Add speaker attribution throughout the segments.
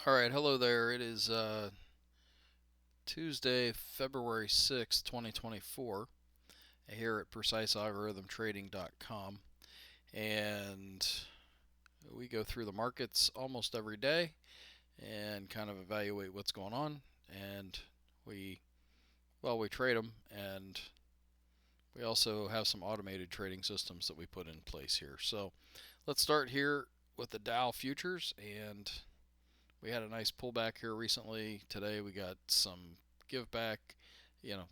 Speaker 1: All right, hello there. It is Tuesday, February 6th, 2024, here at precisealgorithmtrading.com. And we go through the markets almost every day and kind of evaluate what's going on. And we, we trade them, and we also have some automated trading systems that we put in place here. So let's start here with the Dow futures. And we had a nice pullback here recently. Today we got some give back.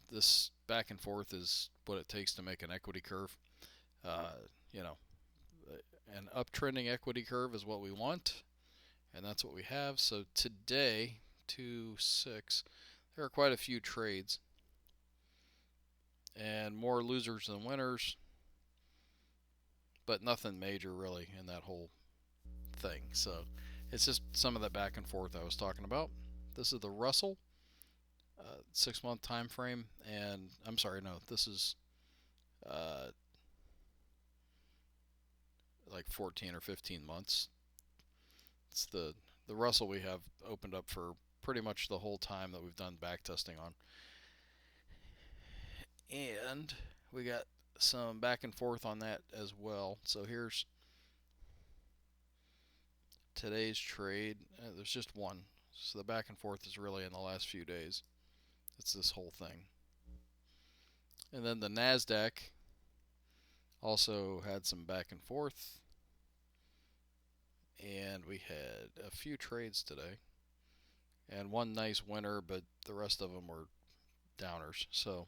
Speaker 1: This back and forth is what it takes to make an equity curve. Uh, you know, an uptrending equity curve is what we want, and that's what we have. So today, 2-6, there are quite a few trades, and more losers than winners, but nothing major really in that whole thing. So it's just some of that back and forth I was talking about. This is the Russell 6-month time frame, and I'm sorry, no, this is uh, like 14 or 15 months. It's the Russell we have opened up for pretty much the whole time that we've done back testing on, and we got some back and forth on that as well. So here's today's trade. There's just one, so the back and forth is really in the last few days. It's this whole thing. And then the Nasdaq also had some back and forth, and we had a few trades today, and one nice winner, but the rest of them were downers. So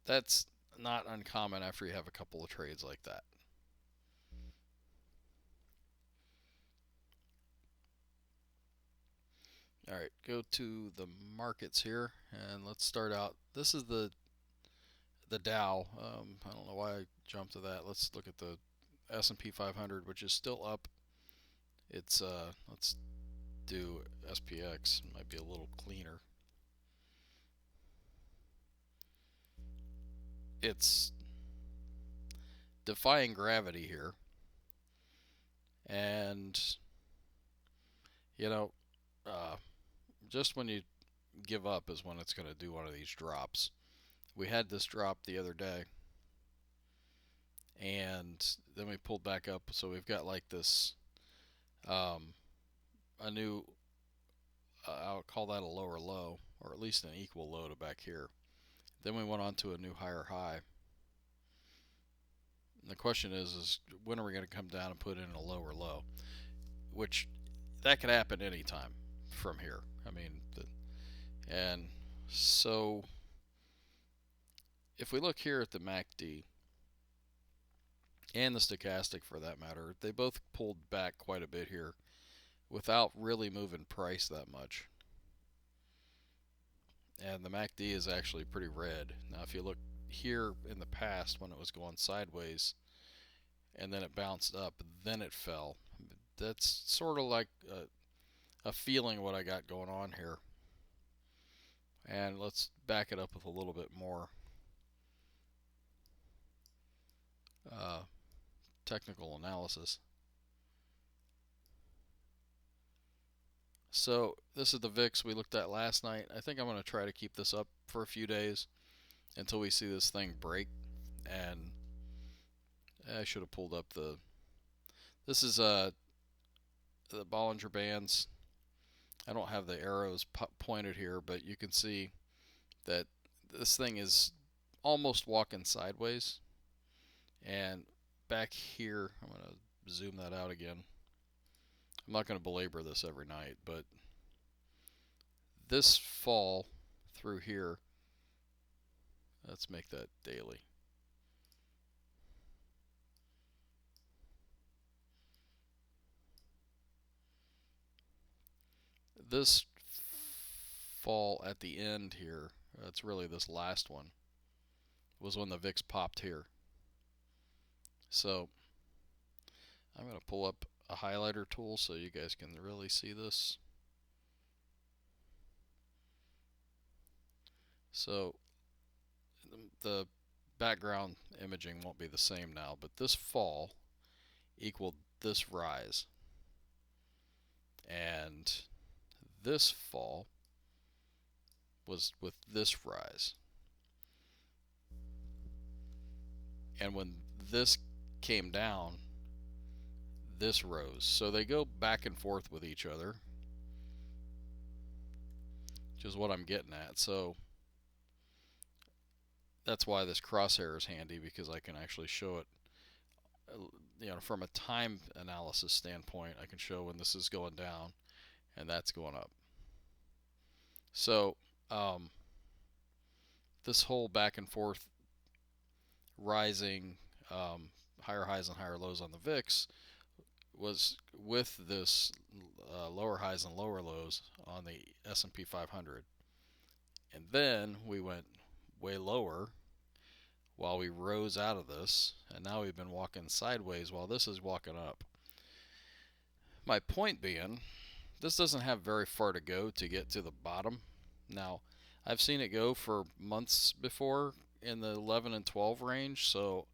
Speaker 1: that's not uncommon after you have a couple of trades like that. All right, go to the markets here, and let's start out. This is the Dow. I don't know why I jumped to that. Let's look at the S&P 500, which is still up. It's let's do SPX. Might be a little cleaner. It's defying gravity here, and you know, uh, just when you give up is when it's going to do one of these drops. We had this drop the other day, and then we pulled back up. So we've got like this, um, a new, I'll call that a lower low, or at least an equal low to back here. Then we went on to a new higher high. And the question is when are we going to come down and put in a lower low? Which that could happen anytime from here. I mean, and so if we look here at the MACD and the stochastic for that matter, they both pulled back quite a bit here without really moving price that much. And the MACD is actually pretty red. Now, if you look here in the past when it was going sideways and then it bounced up, then it fell. That's sort of like a feeling what I got going on here. And let's back it up with a little bit more uh, technical analysis. So this is the VIX we looked at last night. I think I'm going to try to keep this up for a few days until we see this thing break. And I should have pulled up the. This is the Bollinger Bands. I don't have the arrows pointed here, but you can see that this thing is almost walking sideways. And back here, I'm going to zoom that out again. I'm not going to belabor this every night, but this fall through here, let's make that daily. This fall at the end here, it's really this last one, was when the VIX popped here. So I'm going to pull up a highlighter tool so you guys can really see this. So the background imaging won't be the same now, but this fall equaled this rise. And this fall was with this rise. And when this came down, this rose. So they go back and forth with each other, which is what I'm getting at. So that's why this crosshair is handy, because I can actually show it, from a time analysis standpoint. I can show when this is going down and that's going up. So this whole back and forth rising, higher highs and higher lows on the VIX was with this lower highs and lower lows on the S&P 500. And then we went way lower while we rose out of this, and now we've been walking sideways while this is walking up. My point being, this doesn't have very far to go to get to the bottom. Now, I've seen it go for months before in the 11 and 12 range, so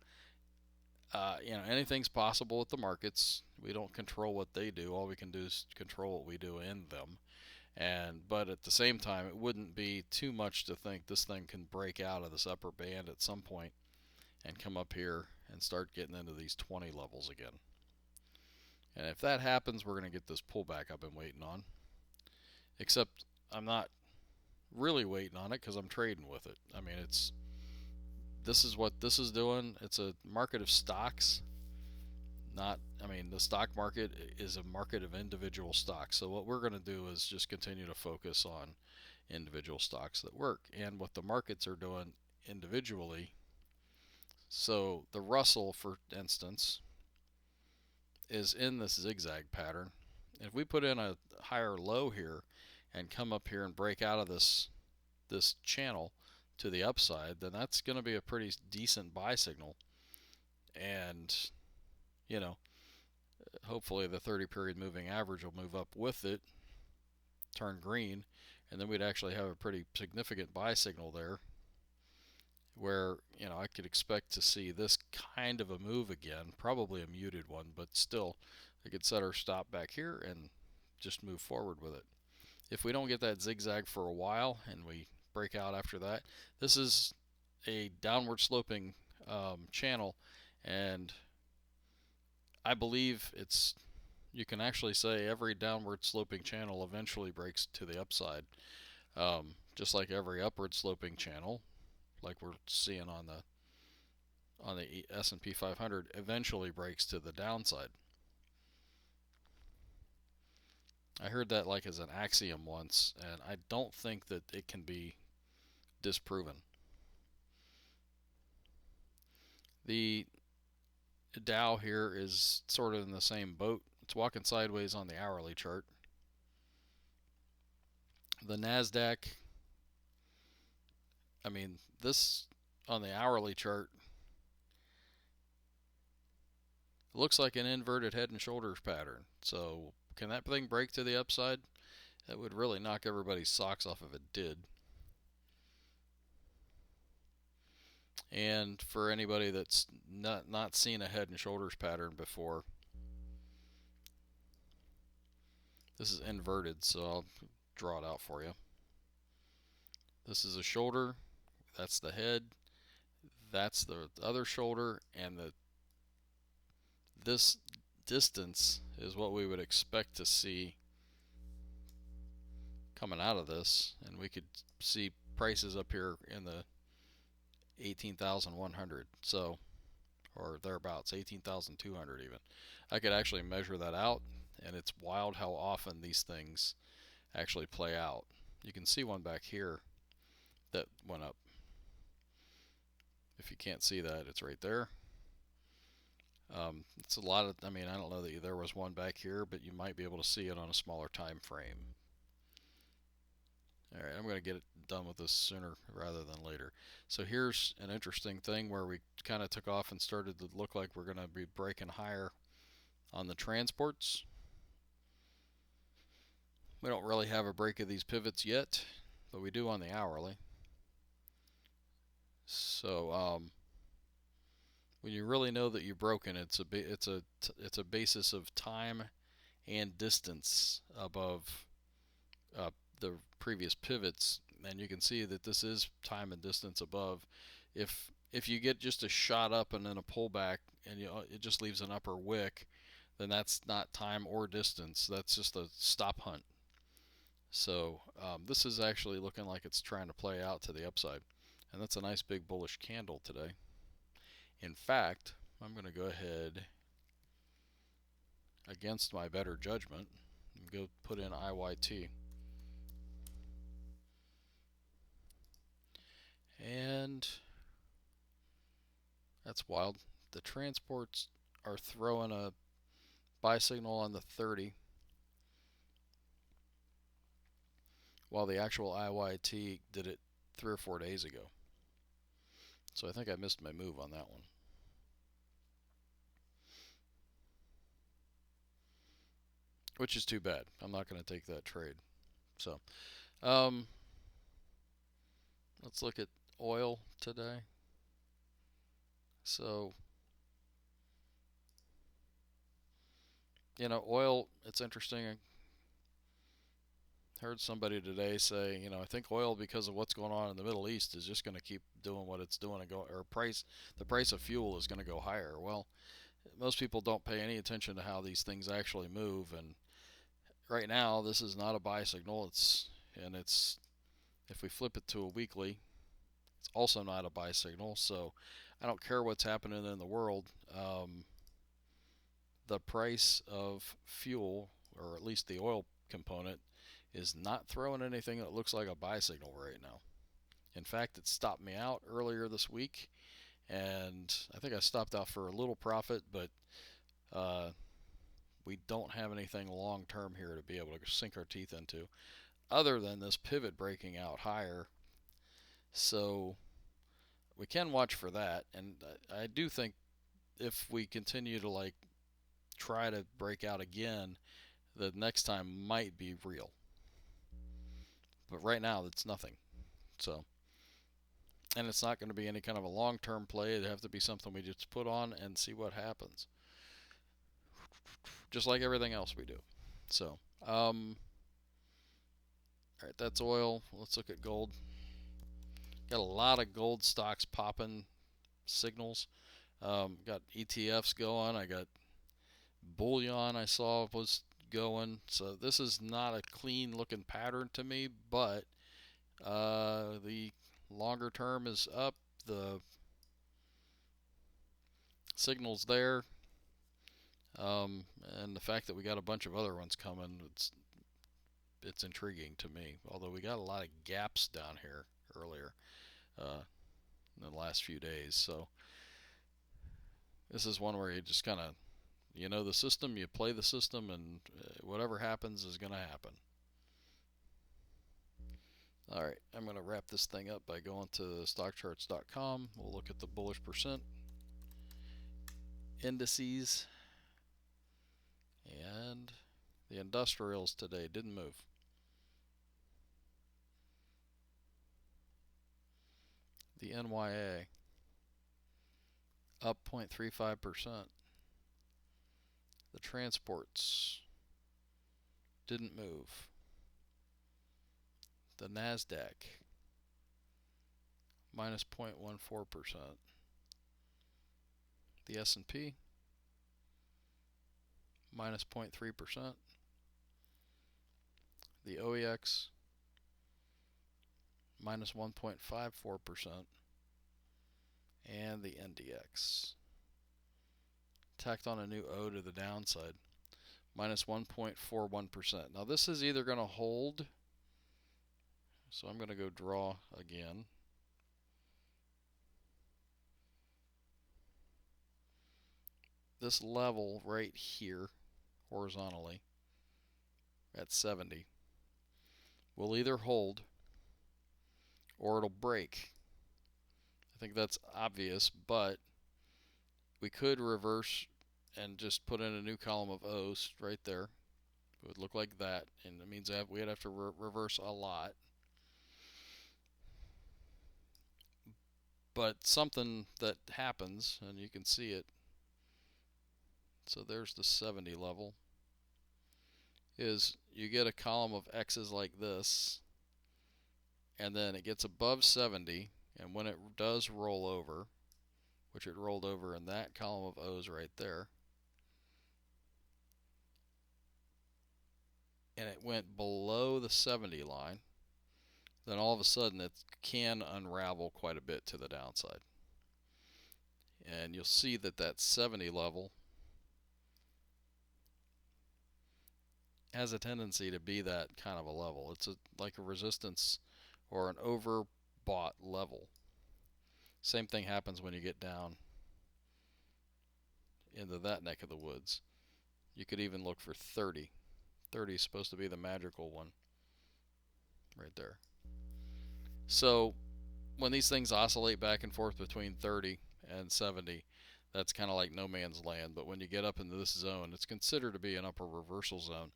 Speaker 1: anything's possible with the markets. We don't control what they do. All we can do is control what we do in them. But at the same time, it wouldn't be too much to think this thing can break out of this upper band at some point and come up here and start getting into these 20 levels again. And if that happens, we're going to get this pullback I've been waiting on. Except I'm not really waiting on it because I'm trading with it. I mean, this is what this is doing. It's a market of stocks. The stock market is a market of individual stocks. So what we're going to do is just continue to focus on individual stocks that work and what the markets are doing individually. So the Russell, for instance, is in this zigzag pattern. If we put in a higher low here and come up here and break out of this channel to the upside, then that's going to be a pretty decent buy signal. And hopefully the 30-period moving average will move up with it, turn green, and then we'd actually have a pretty significant buy signal there, where I could expect to see this kind of a move again, probably a muted one, but still I could set our stop back here and just move forward with it. If we don't get that zigzag for a while and we break out after that, this is a downward sloping channel, and I believe you can actually say every downward sloping channel eventually breaks to the upside, just like every upward sloping channel, like we're seeing on the S&P 500, eventually breaks to the downside. I heard that like as an axiom once, and I don't think that it can be disproven. The Dow here is sort of in the same boat. It's walking sideways on the hourly chart. The NASDAQ, this on the hourly chart looks like an inverted head and shoulders pattern. So can that thing break to the upside? That would really knock everybody's socks off if it did. And for anybody that's not seen a head and shoulders pattern before, this is inverted, so I'll draw it out for you. This is a shoulder, that's the head, that's the other shoulder, and this distance is what we would expect to see coming out of this, and we could see prices up here in the 18,100, so, or thereabouts, 18,200 even. I could actually measure that out, and it's wild how often these things actually play out. You can see one back here that went up. If you can't see that, it's right there. It's a lot of, I don't know that there was one back here, but you might be able to see it on a smaller time frame. Alright, I'm going to get it done with this sooner rather than later. So here's an interesting thing where we kind of took off and started to look like we're going to be breaking higher on the transports. We don't really have a break of these pivots yet, but we do on the hourly. So when you really know that you've broken, it's a basis of time and distance above the previous pivots, and you can see that this is time and distance above. If you get just a shot up and then a pullback and it just leaves an upper wick, then that's not time or distance. That's just a stop hunt. So this is actually looking like it's trying to play out to the upside, and that's a nice big bullish candle today. In fact, I'm going to go ahead, against my better judgment, and go put in IYT. And that's wild. The transports are throwing a buy signal on the 30, while the actual IYT did it 3 or 4 days ago. So I think I missed my move on that one. Which is too bad. I'm not going to take that trade. So, let's look at oil today. So, oil, it's interesting. I heard somebody today say, I think oil, because of what's going on in the Middle East, is just going to keep doing what it's doing and the price of fuel is going to go higher. Well, most people don't pay any attention to how these things actually move, and right now this is not a buy signal. If we flip it to a weekly, it's also not a buy signal. So I don't care what's happening in the world. The price of fuel, or at least the oil component, is not throwing anything that looks like a buy signal right now. In fact, it stopped me out earlier this week, and I think I stopped out for a little profit, but we don't have anything long term here to be able to sink our teeth into, other than this pivot breaking out higher. So we can watch for that, and I do think if we continue to try to break out again, the next time might be real. But right now, it's nothing. So, and it's not going to be any kind of a long-term play. It'd have to be something we just put on and see what happens. Just like everything else we do. So, all right, that's oil. Let's look at gold. Got a lot of gold stocks popping signals. Got ETFs going. I got bullion I saw was going. So this is not a clean looking pattern to me, but the longer term is up. The signal's there. And the fact that we got a bunch of other ones coming, it's intriguing to me. Although we got a lot of gaps down here earlier in the last few days. So this is one where you just kind of, the system, you play the system, and whatever happens is going to happen. All right, I'm going to wrap this thing up by going to stockcharts.com. We'll look at the bullish percent indices, and the industrials today didn't move. The NYA up 0.35%. The transports didn't move. The NASDAQ minus 0.14%. The S&P minus 0.3%. The OEX minus 1.54%. And the NDX tacked on a new O to the downside, minus 1.41%. Now this is either going to hold, so I'm going to go draw again. This level right here, horizontally, at 70, will either hold or it'll break. I think that's obvious, but we could reverse and just put in a new column of O's right there. It would look like that, and it means that we'd have to reverse a lot. But something that happens, and you can see it. So there's the 70 level. is you get a column of X's like this, and then it gets above 70, and when it does roll over, which it rolled over in that column of O's right there, and it went below the 70 line, then all of a sudden it can unravel quite a bit to the downside. And you'll see that that 70 level has a tendency to be that kind of a level. It's like a resistance or an overbought level. Same thing happens when you get down into that neck of the woods. You could even look for 30. 30 is supposed to be the magical one right there. So when these things oscillate back and forth between 30 and 70, that's kind of like no man's land. But when you get up into this zone, it's considered to be an upper reversal zone,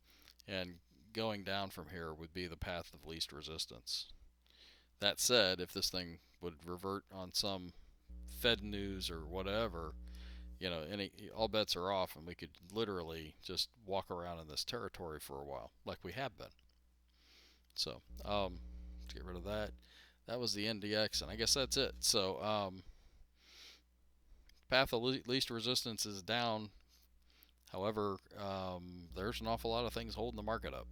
Speaker 1: and going down from here would be the path of least resistance. That said, if this thing would revert on some Fed news or whatever, all bets are off, and we could literally just walk around in this territory for a while, like we have been. So, let's get rid of that. That was the NDX, and I guess that's it. So, path of least resistance is down. However, there's an awful lot of things holding the market up.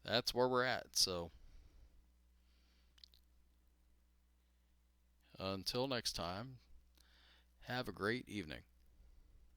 Speaker 1: That's where we're at. So, until next time, have a great evening.